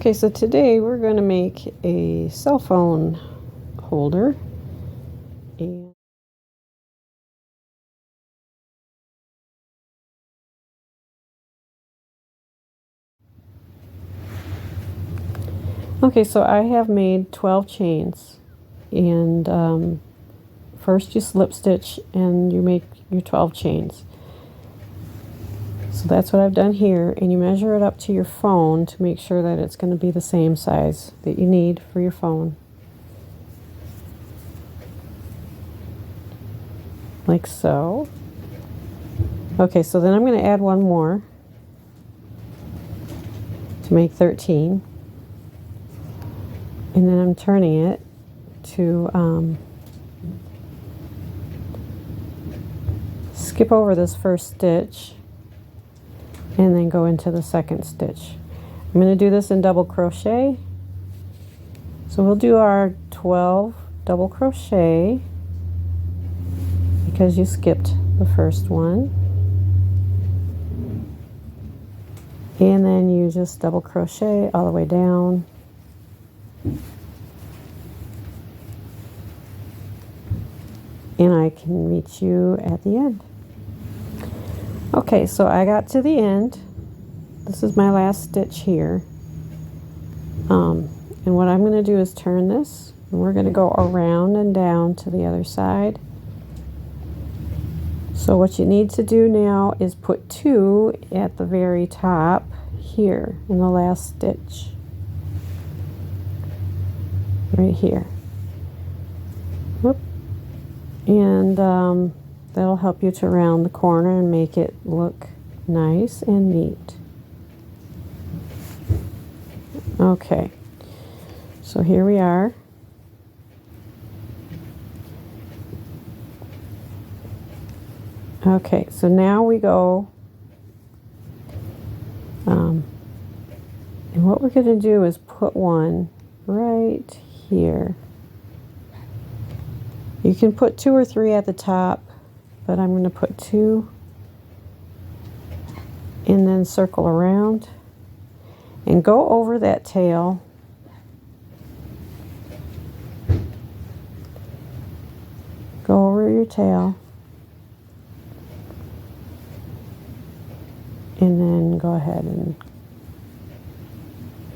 Okay, so today we're going to make a cell phone holder. And okay, so I have made 12 chains, and first you slip stitch and you make your 12 chains. So that's what I've done here, and you measure it up to your phone to make sure that it's going to be the same size that you need for your phone. Like so. Okay, so then I'm going to add one more to make 13. And then I'm turning it to skip over this first stitch and then go into the second stitch. I'm going to do this in double crochet. So we'll do our 12 double crochet because you skipped the first one. And then you just double crochet all the way down. And I can meet you at the end. Okay, so I got to the end. This is my last stitch here. And what I'm going to do is turn this, and we're going to go around and down to the other side. So what you need to do now is put 2 at the very top here in the last stitch. Right here. Whoop. And that'll help you to round the corner and make it look nice and neat. Okay, so here we are. Okay, so now we go, and what we're going to do is put one right here. You can put 2 or 3 at the top, but I'm going to put 2 and then circle around and go over that tail. Go over your tail and then go ahead and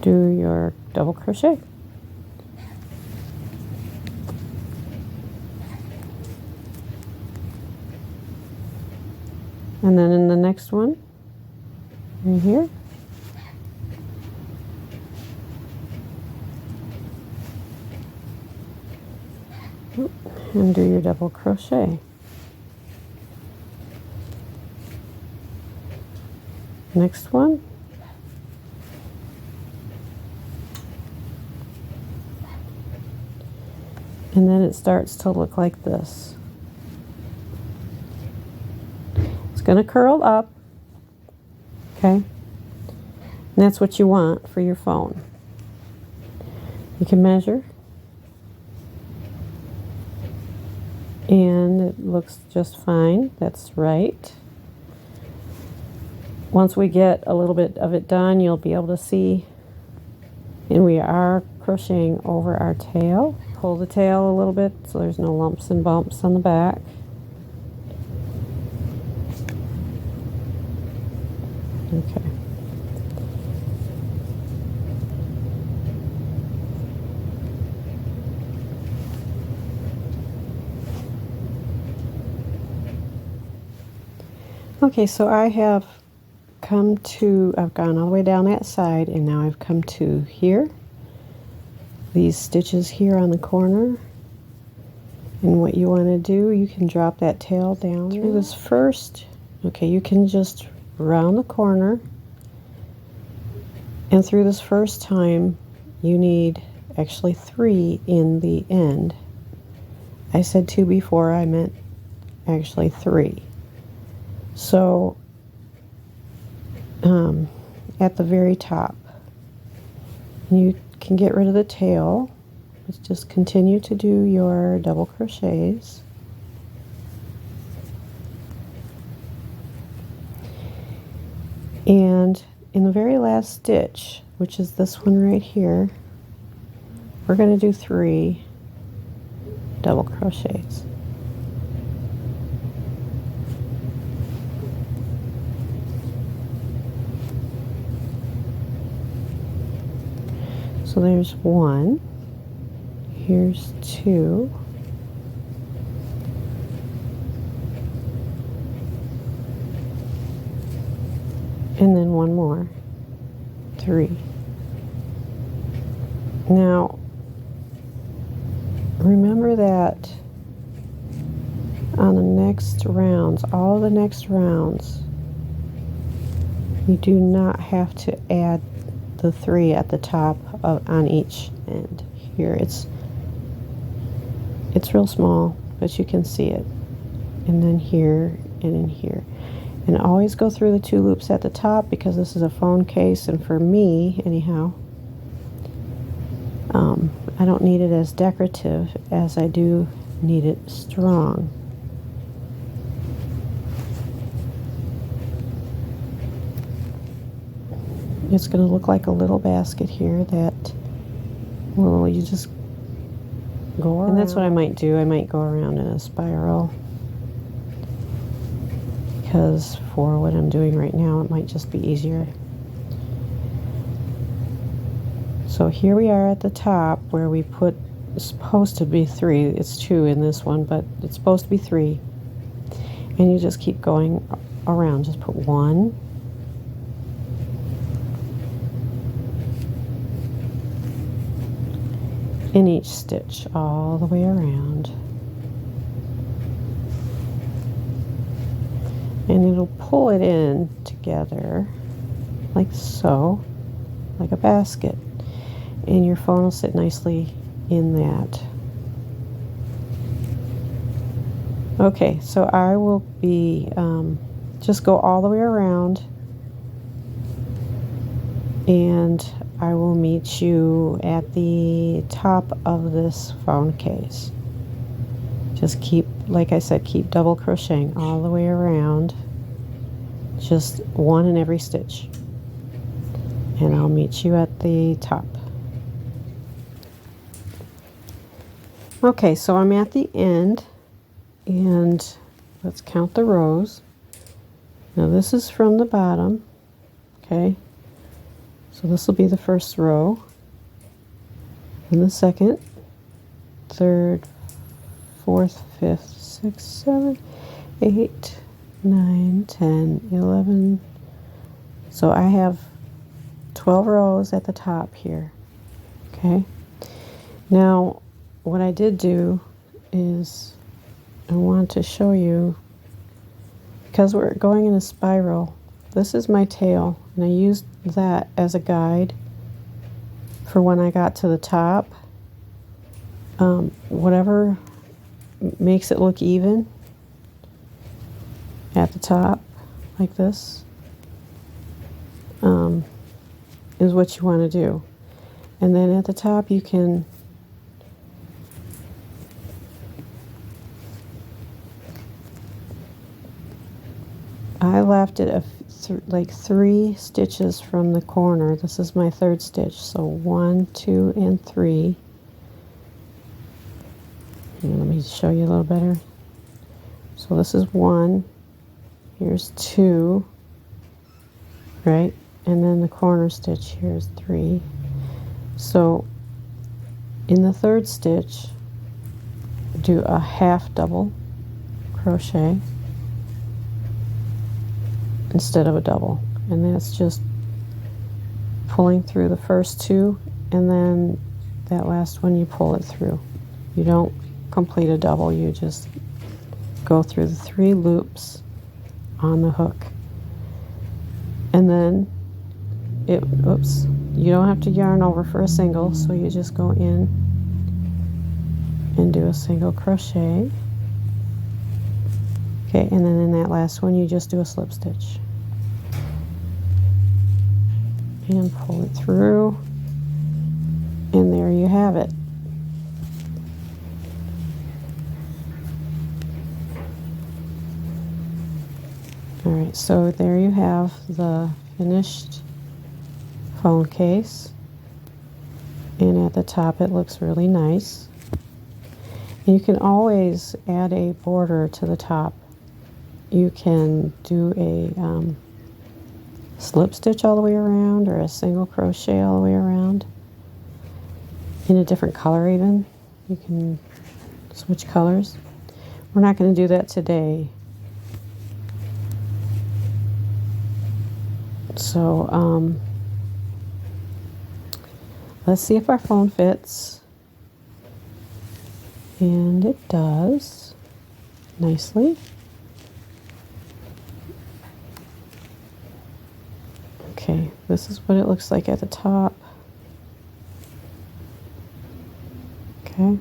do your double crochet. And then in the next one, right here, and do your double crochet. Next one. And then it starts to look like this. It's going to curl up, okay? And that's what you want for your phone. You can measure. And it looks just fine. That's right. Once we get a little bit of it done, you'll be able to see. And we are crocheting over our tail. Pull the tail a little bit so there's no lumps and bumps on the back. Okay. Okay, so I have I've gone all the way down that side, and now I've come to here. These stitches here on the corner. And what you want to do, you can drop that tail down through this first. Okay, you can just round the corner. And through this first time, you need actually 3 in the end. I said 2 before, I meant actually 3. So at the very top, you can get rid of the tail. Let's just continue to do your double crochets. And in the very last stitch, which is this one right here, we're going to do 3 double crochets. So there's 1, here's 2, and then 1 more, 3. Now, remember that on the next rounds, all the next rounds, you do not have to add the 3 at the top on each end. Here it's real small, but you can see it. And then here and in here. And always go through the 2 loops at the top, because this is a phone case, and for me anyhow, I don't need it as decorative as I do need it strong. It's going to look like a little basket here that, well, you just go around. And that's what I might do. I might go around in a spiral, because for what I'm doing right now, it might just be easier. So here we are at the top where we put, it's supposed to be 3. It's 2 in this one, but it's supposed to be 3. And you just keep going around. Just put 1, in each stitch all the way around. And it'll pull it in together like so, like a basket. And your phone will sit nicely in that. Okay, so I will be, just go all the way around, and I will meet you at the top of this phone case. Just keep, like I said, keep double crocheting all the way around, just 1 in every stitch, and I'll meet you at the top. Okay, so I'm at the end, and let's count the rows. Now this is from the bottom, okay? So this will be the first row, and the second, third, fourth, fifth, sixth, 7, 8, 9, 10, 11. So I have 12 rows at the top here, okay? Now, what I did do is I want to show you, because we're going in a spiral, this is my tail, and I used that as a guide for when I got to the top. Whatever makes it look even at the top, like this, is what you want to do. And then at the top you can I left it like 3 stitches from the corner. This is my 3rd stitch, so 1, 2, and 3. And let me show you a little better. So this is 1, here's 2, right? And then the corner stitch here is 3. So in the 3rd stitch, do a half double crochet instead of a double, and that's just pulling through the first 2, and then that last one you pull it through. You don't complete a double, you just go through the 3 loops on the hook, and then oops, you don't have to yarn over for a single, so you just go in and do a single crochet. Okay, and then in that last one you just do a slip stitch and pull it through, and there you have it. Alright, so there you have the finished phone case, and at the top it looks really nice. And you can always add a border to the top. You can do a slip stitch all the way around, or a single crochet all the way around in a different color. Even you can switch colors. We're not going to do that today. So let's see if our phone fits. And it does nicely. Okay, this is what it looks like at the top. Okay.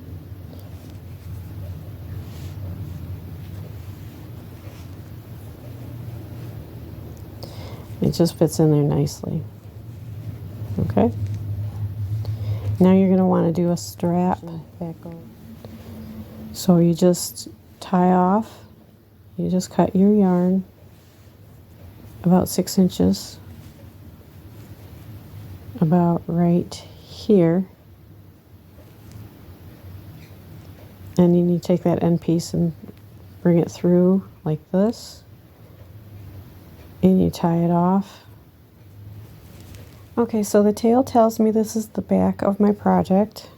It just fits in there nicely. Okay. Now you're going to want to do a strap back over. So you just tie off, you just cut your yarn about 6 inches, about right here. And you need to take that end piece and bring it through like this. And you tie it off. Okay, so the tail tells me this is the back of my project.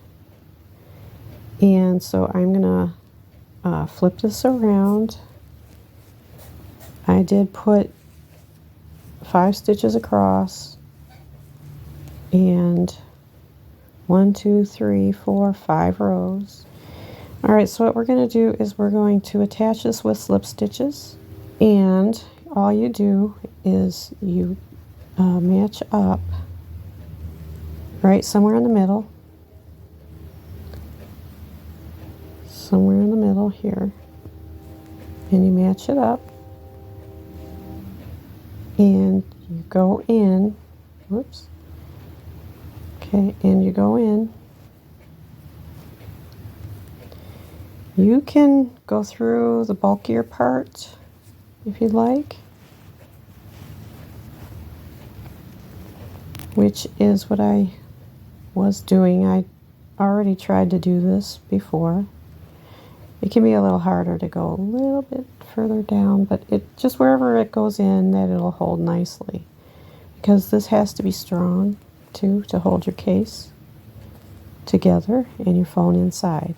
And so I'm going to flip this around. I did put 5 stitches across. And 1, 2, 3, 4, 5 rows. Alright, so what we're going to do is we're going to attach this with slip stitches. And all you do is you match up right somewhere in the middle. Somewhere in the middle here. And you match it up. And you go in. Whoops. Okay, and you go in. You can go through the bulkier part if you'd like, which is what I was doing. I already tried to do this before. It can be a little harder to go a little bit further down, but it just wherever it goes in, that it'll hold nicely, because this has to be strong too to hold your case together and your phone inside.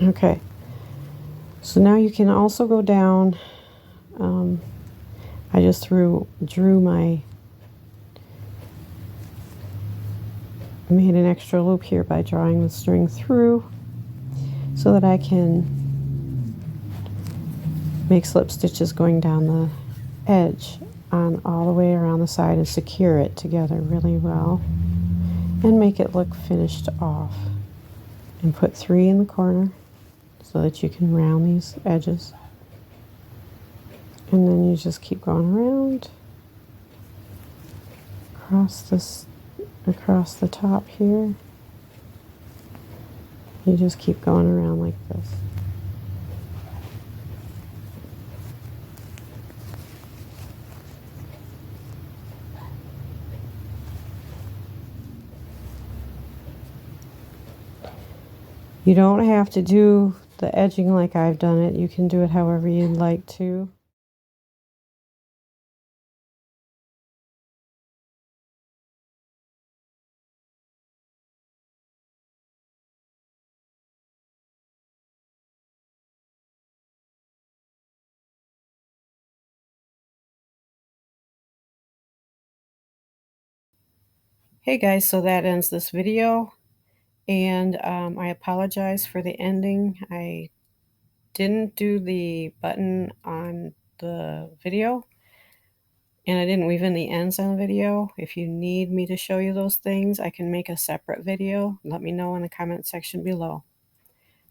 Okay, so now you can also go down. I just drew my, made an extra loop here by drawing the string through so that I can make slip stitches going down the edge on all the way around the side and secure it together really well and make it look finished off. And put 3 in the corner so that you can round these edges. And then you just keep going around across the top here. You just keep going around like this. You don't have to do the edging like I've done it. You can do it however you'd like to. Hey guys, so that ends this video. And I apologize for the ending. I didn't do the button on the video, and I didn't weave in the ends on the video. If you need me to show you those things, I can make a separate video. Let me know in the comment section below.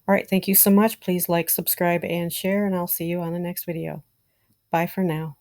All right, thank you so much. Please like, subscribe, and share, and I'll see you on the next video. Bye for now.